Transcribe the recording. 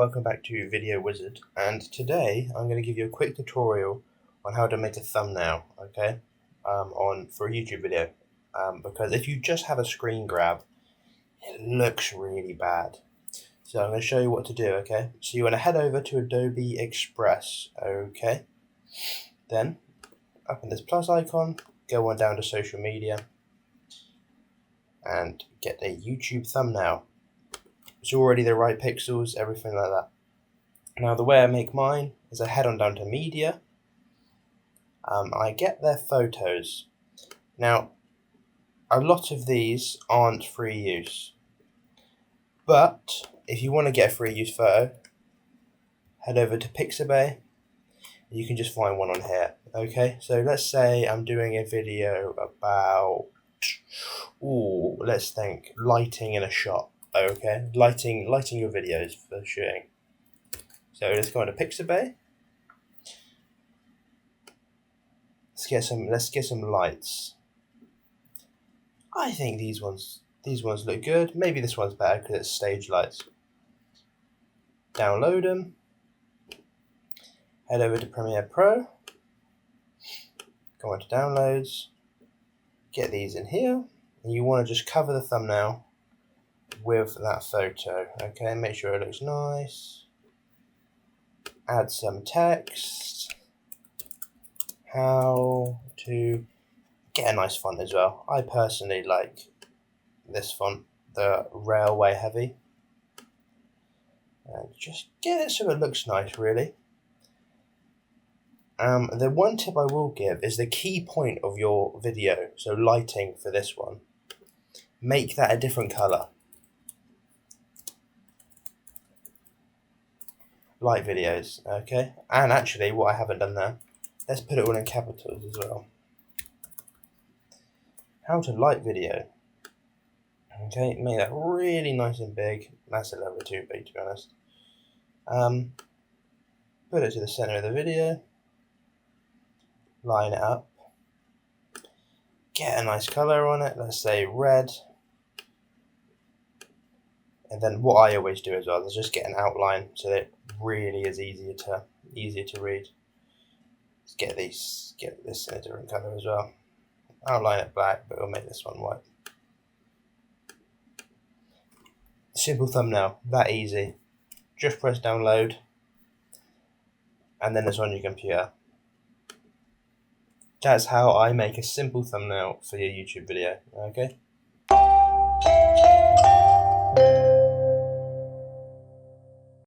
welcome back to Video Wizard, and today I'm going to give you a quick tutorial on how to make a thumbnail, okay, for a YouTube video, because if you just have a screen grab, it looks really bad. So I'm going to show you what to do, okay? So you want to head over to Adobe Express, okay? Then, up in this plus icon, go on down to social media, and get a YouTube thumbnail. It's already the right pixels, everything like that. Now the way I make mine is I head on down to media. I get their photos. Now a lot of these aren't free use, but if you want to get a free use photo, head over to Pixabay. You can just find one on here. Okay, so let's say I'm doing a video about, let's think, lighting in a shot. Okay, lighting your videos for shooting. So let's go into Pixabay. Let's get some lights. I think these ones look good. Maybe this one's better because it's stage lights. Download them. Head over to Premiere Pro. Go into Downloads. Get these in here. And you want to just cover the thumbnail with that photo. Okay, make sure it looks nice. Add some text. How to get a nice font as well. I personally like this font, the Railway Heavy. And just get it so it looks nice, really. The one tip I will give is the key point of your video, so lighting for this one. Make that a different colour. Light videos, okay? And actually, what I haven't done there, let's put it all in capitals as well. How to light video. Okay, make that really nice and big. That's a little bit too big, to be honest. Put it to the center of the video. Line it up. Get a nice color on it. Let's say red. And then what I always do as well is just get an outline so that it really is easier to read. Let's get this in a different color as well. Outline it black, but we'll make this one white. Simple thumbnail, that easy. Just press download, and then it's on your computer. That's how I make a simple thumbnail for your YouTube video, okay?